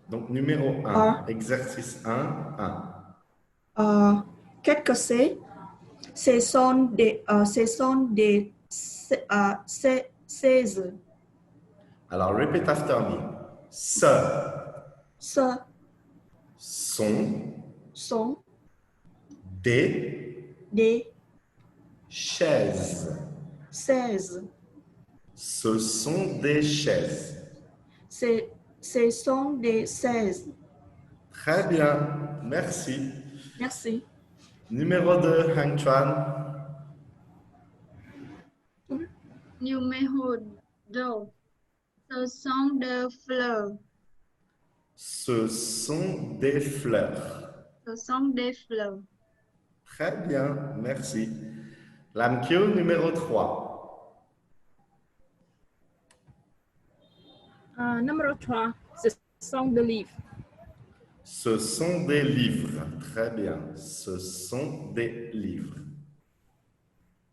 Donc, numéro 1, exercice 1, 1. Qu'est-ce que c'est? Ce sont des 16. Alors, repeat after me. Ce sont des chaises. 16. Ce sont des chaises. Ce sont des 16. Très bien, merci. Merci. Numéro 2, Hang Chuan. Numéro 2. Ce sont des fleurs. Ce sont des fleurs. Ce sont des fleurs. Très bien, merci. Lam-kyo, numéro 3. Numéro 3, ce sont des livres. Ce sont des livres. Très bien, ce sont des livres.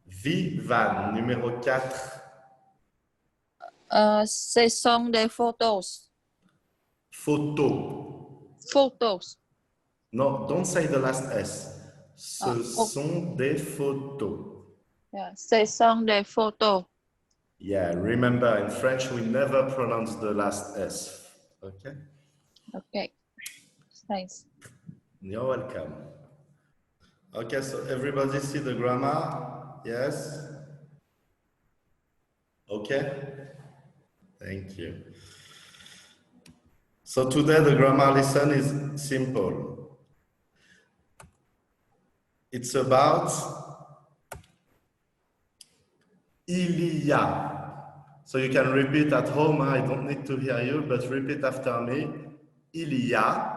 Vivan, numéro 4. Ce sont des photos. Photos. Photos. No, don't say the last S. Ce sont des photos. Yeah. Ce sont des photos. Yeah, remember in French we never pronounce the last S. Okay? Okay. Thanks. You're welcome. Okay, so everybody see the grammar? Yes? Okay? Thank you. So today the grammar lesson is simple. It's about il y a. So you can repeat at home. I don't need to hear you, but repeat after me. Il y a.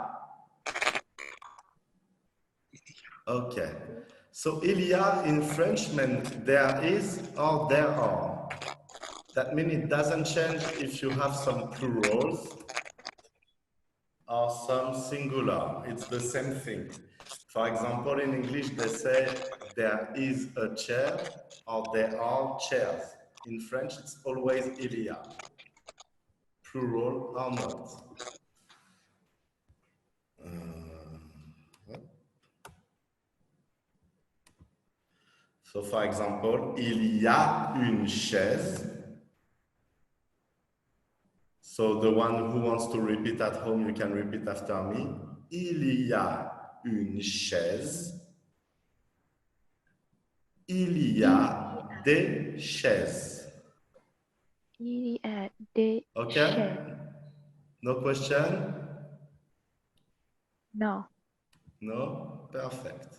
Okay. So il y a in French means there is or there are. That means it doesn't change if you have some plurals or some singular. It's the same thing. For example, in English, they say there is a chair or there are chairs. In French, it's always il y a, plural or not. So, for example, il y a une chaise. So the one who wants to repeat at home, you can repeat after me. Il y a une chaise. Il y a des chaises. Il y a des chaises. No question? No. No? Perfect.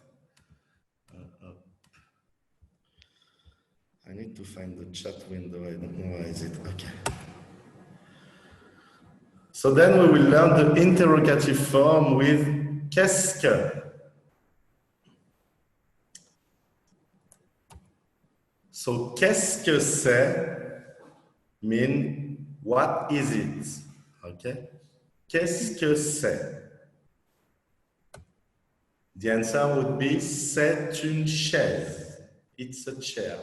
I need to find the chat window. I don't know where is it. Okay. So then we will learn the interrogative form with qu'est-ce que. So qu'est-ce que c'est mean what is it? Okay? Qu'est-ce que c'est? The answer would be c'est une chaise. It's a chair.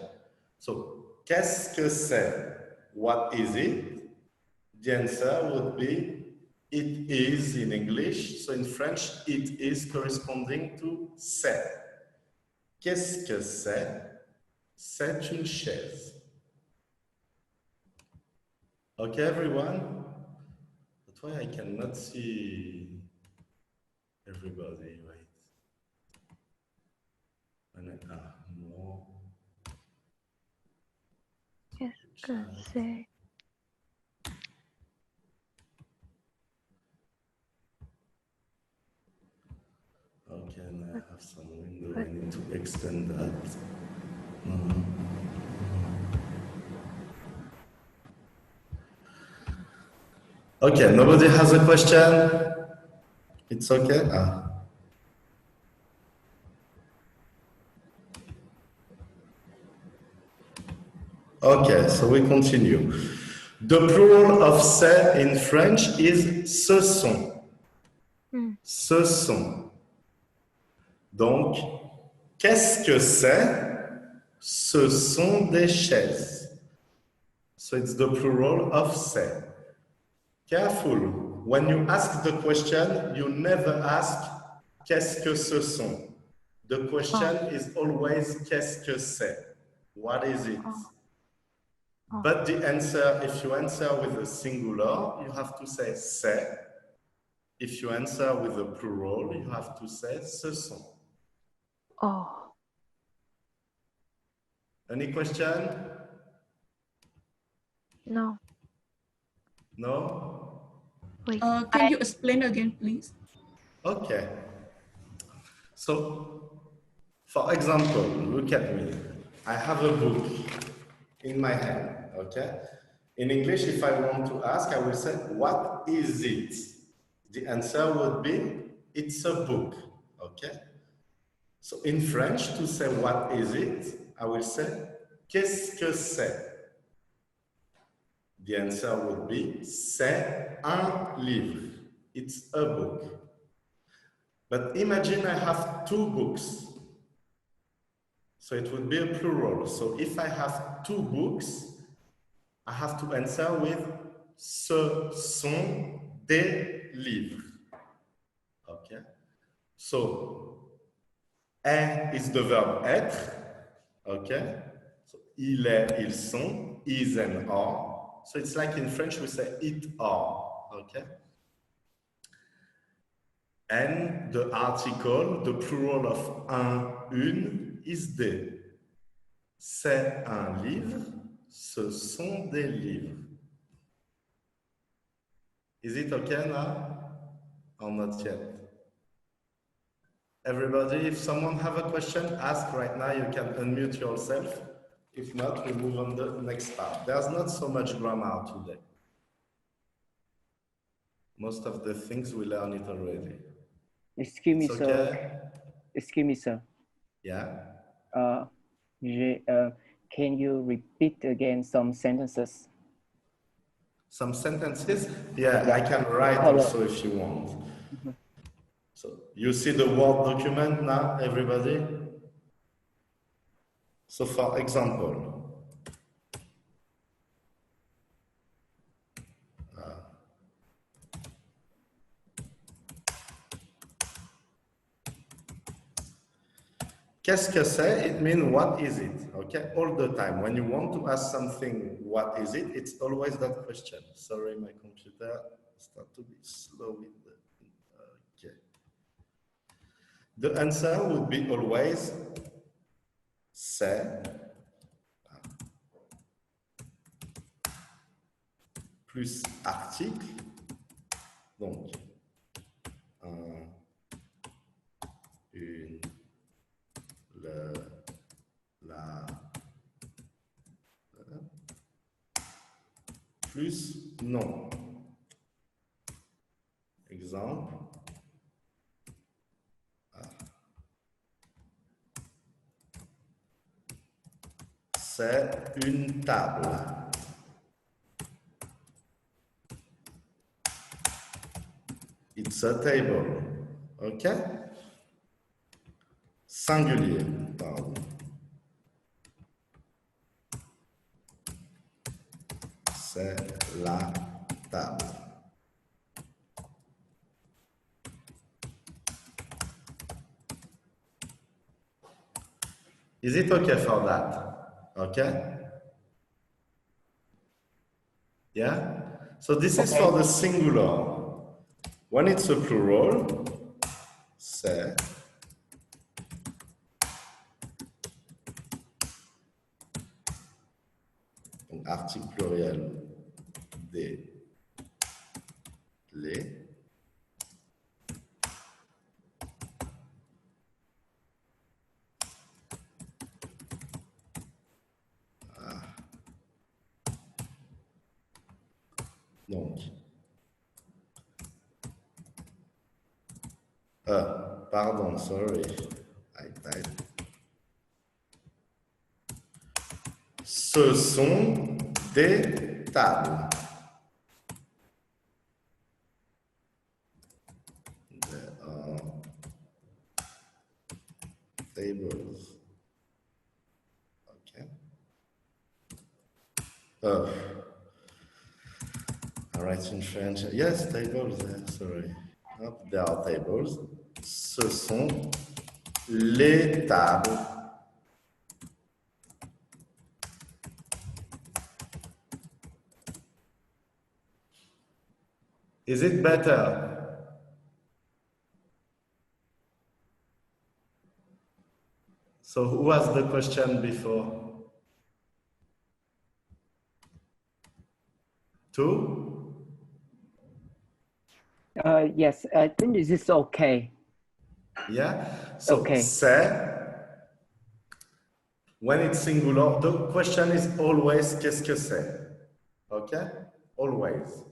So qu'est-ce que c'est? What is it? The answer would be it is in English. So in French, it is corresponding to c'est. Qu'est-ce que c'est? C'est une chaise. Okay, everyone? That's why I cannot see everybody, right? No. Qu'est-ce que c'est? Okay, and I have some window. I need to extend that. Okay, nobody has a question? It's okay? Okay, so we continue. The plural of c'est in French is ce sont. Ce sont. Donc, qu'est-ce que c'est? Ce sont des chaises. So it's the plural of c'est. Careful. when you ask the question, you never ask qu'est-ce que ce sont. The question is always qu'est-ce que c'est? What is it? But the answer, if you answer with a singular, you have to say c'est. If you answer with a plural, you have to say ce sont. Oh. Any question? No. No? Wait. Can you explain again, please? Okay. So, for example, look at me. I have a book in my hand, okay? In English, if I want to ask, I will say, what is it? The answer would be, it's a book, okay? So in French, to say what is it, I will say, qu'est-ce que c'est? The answer would be, c'est un livre. It's a book. But imagine I have two books. So it would be a plural. So if I have two books, I have to answer with ce sont des livres. Okay? So, est is the verb être. Okay? So, il est, ils sont, is and are. So it's like in French we say it are. Okay? And the article, the plural of un, une, is des. C'est un livre, ce sont des livres. Is it okay now? Or not yet? Everybody, if someone have a question, ask right now. You can unmute yourself. If not, we move on the next part. There's not so much grammar today. Most of the things we learn it already. Excuse me, It's sir. okay? Excuse me, sir. Yeah? Can you repeat again some sentences? Some sentences? Yeah, I can write also if you want. So you see the Word document now, everybody? So for example, qu'est-ce que c'est? It means what is it? Okay, all the time. When you want to ask something, what is it? It's always that question. Sorry, my computer starts to be slow with the. Okay. The answer would be always c'est plus article. Donc, un, une, le, la, plus nom. Exemple. C'est une table. It's a table. OK? Singulier, pardon. C'est la table. Is it okay for that? Okay? Yeah? So this is for the singular. When it's a plural, c'est. Donc article pluriel des, les. Donc, pardon, sorry, I typed. Ce sont des tables. There are tables. Okay. All write in French. Yes, tables. Sorry. There are tables. Ce sont les tables. Is it better? So who was the question before? Two? Yes, I think this is okay. Yeah? So Okay. c'est, when it's singular, the question is always qu'est-ce que c'est? Okay? Always.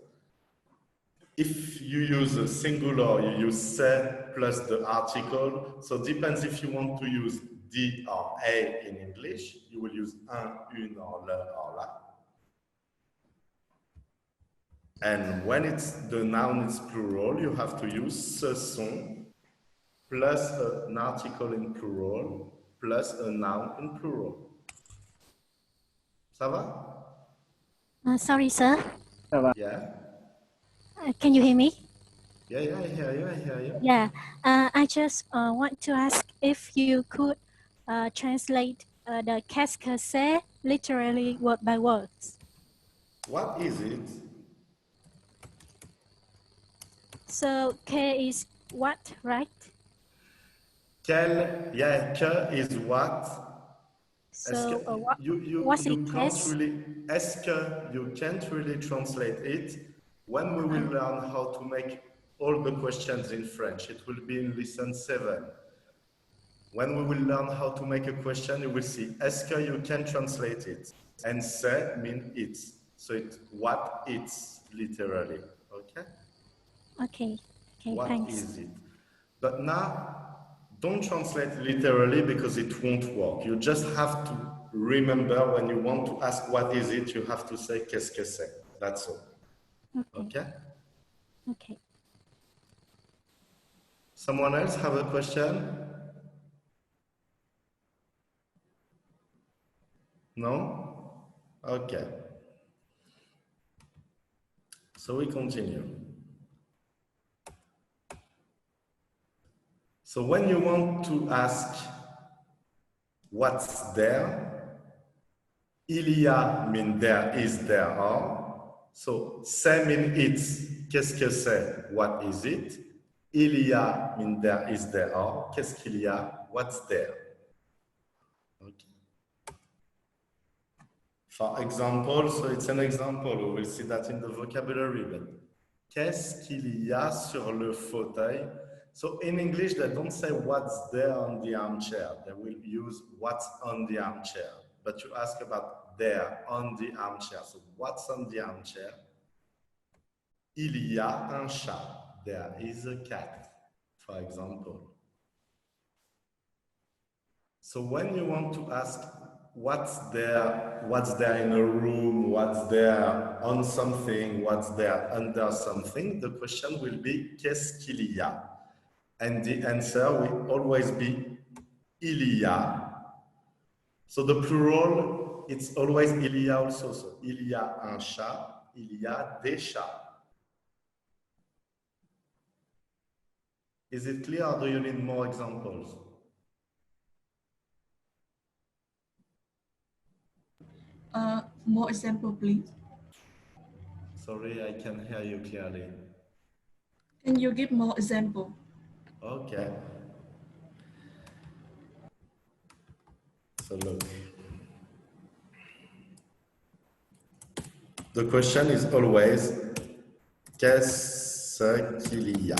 If you use a singular, you use c'est plus the article. So it depends if you want to use di or a in English, you will use un, une, or le, or la. And when it's the noun is plural, you have to use ce sont plus an article in plural plus a noun in plural. Ça va? Sorry, sir. Yeah. Can you hear me? Yeah, I hear you. Yeah. I just want to ask if you could translate the qu'est-ce que c'est literally word by word. What is it? So que is what, right? Quel, yeah, que is what? So what you was it? can't really, est-ce que you can't really translate it. When we will learn how to make all the questions in French, it will be in lesson 7. When we will learn how to make a question, you will see est-ce que you can translate it. And c'est mean it's. So it's what it's, literally. Okay? Okay. What Thanks. is it? But now, don't translate literally because it won't work. You just have to remember when you want to ask what is it, you have to say qu'est-ce que c'est. That's all. Okay? Okay. Someone else have a question? No? Okay. So we continue. So when you want to ask what's there, il y a mean there is, there are. So c'est mean it's, qu'est-ce que c'est, what is it? Il y a mean there is, there are. Qu'est-ce qu'il y a, what's there? Okay. For example, so it's an example, we will see that in the vocabulary, but qu'est-ce qu'il y a sur le fauteuil? So in English, they don't say what's there on the armchair. They will use what's on the armchair. But you ask about there on the armchair. So what's on the armchair? Il y a un chat. There is a cat, for example. So when you want to ask what's there in a room, what's there on something, what's there under something, the question will be qu'est-ce qu'il y a? And the answer will always be il y a. So the plural, it's always il y a also. So il y a un chat, il y a des chats. Is it clear or do you need more examples? More example, please. Sorry, I can't hear you clearly. Can you give more example? Okay. So look. The question is always qu'est-ce qu'il y a?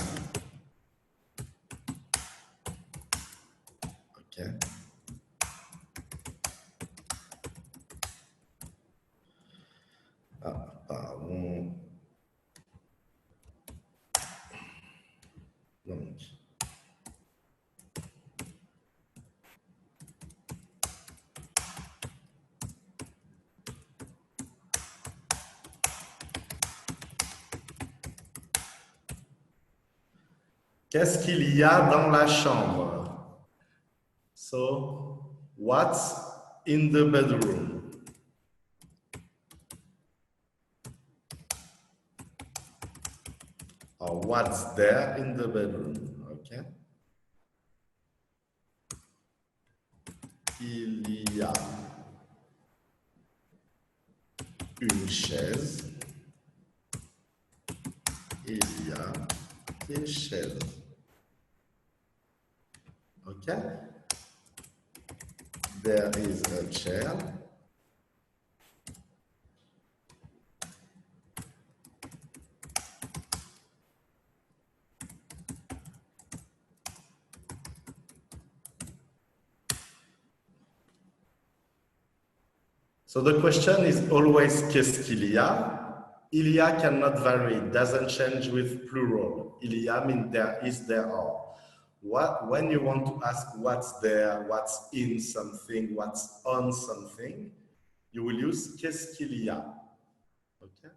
Okay. Pardon. Donc. Qu'est-ce qu'il y a dans la chambre? So, what's in the bedroom? or what's there in the bedroom. Okay? Il y a une chaise. Il y a des chaises. Okay? There is a chair. So the question is always qu'est-ce qu'il y a? Il y a cannot vary, it doesn't change with plural. Il y a means there is, there are. When you want to ask what's there, what's in something, what's on something, you will use qu'est-ce qu'il y a. Okay?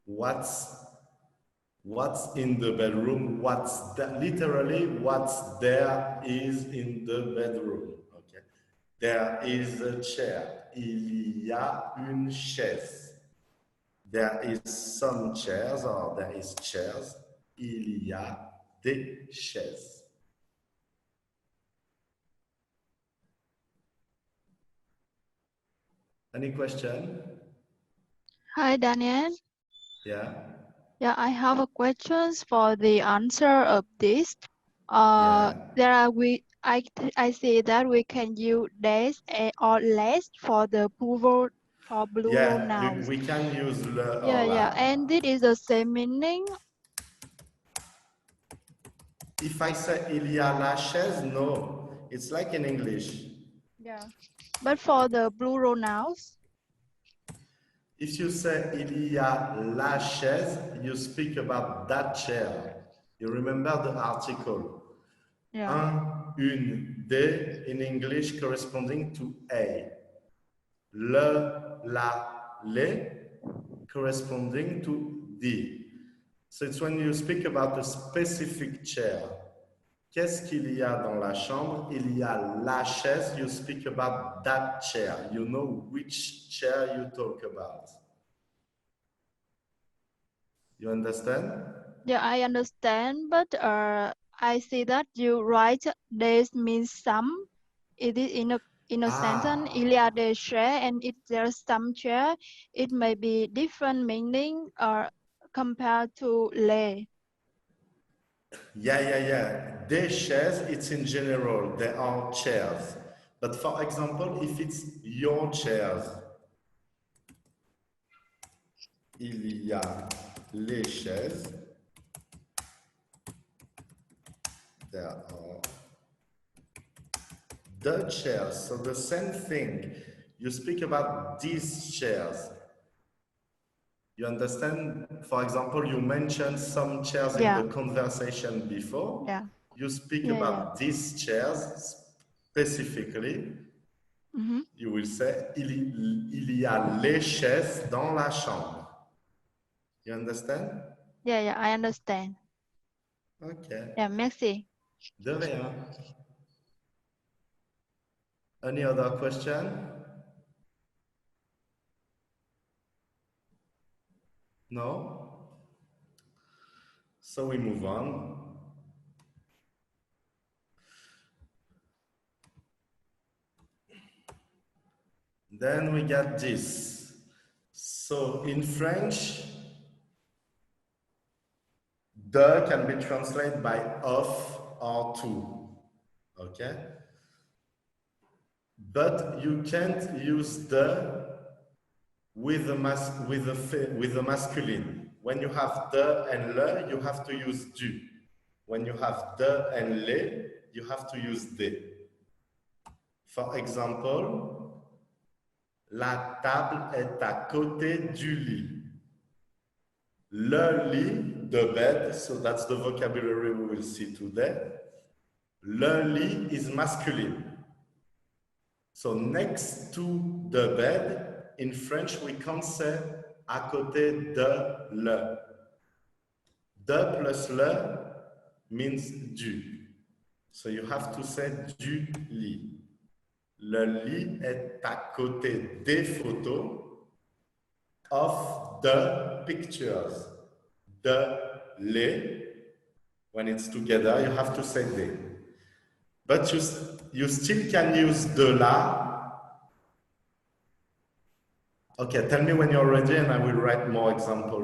What's in the bedroom? Literally what's there is in the bedroom. Okay? There is a chair. Il y a une chaise. There is some chairs, or there is chairs. Il y a des chaises. Any question? Hi, Daniel. Yeah. Yeah, I have a questions for the answer of this. Yeah. I see that we can use days or less for the plural nouns. We can use le or Yeah, la. and this is the same meaning. If I say il y a la chaise, no. It's like in English. Yeah. But for the plural nouns, If you say il y a la chaise, you speak about that chair. You remember the article. yeah. Un, une, des in English corresponding to a. Le, la, les corresponding to the. So it's when you speak about a specific chair. Qu'est-ce qu'il y a dans la chambre? Il y a la chaise. You speak about that chair. You know which chair you talk about. You understand? Yeah, I understand, but I see that you write days means some. It is in a sentence. Il y a des chairs, and if there's some chair, it may be different meaning compared to les. Yeah. Des chaises, it's in general. There are chairs. But for example, if it's your chairs, il y a les chaises. There are the chairs. So the same thing. You speak about these chairs. You understand? For example, you mentioned some chairs in the conversation before. Yeah. You speak about these chairs specifically. Mm-hmm. You will say il y a les chaises dans la chambre. You understand? Yeah, I understand. Okay. Yeah, merci. De rien. Any other question? No? So we move on. Then we got this. So in French, de can be translated by of or to. Okay? But you can't use the with the masculine. When you have de and le, you have to use du. When you have de and les, you have to use de. For example, la table est à côté du lit. Le lit, the bed, so that's the vocabulary we will see today. Le lit is masculine. So next to the bed, in French, we can't say à côté de le. De plus le means du. So you have to say du lit. Le lit est à côté des photos of the pictures. De, les. When it's together, you have to say they. But you still can use de la. Okay, tell me when you're ready and I will write more examples.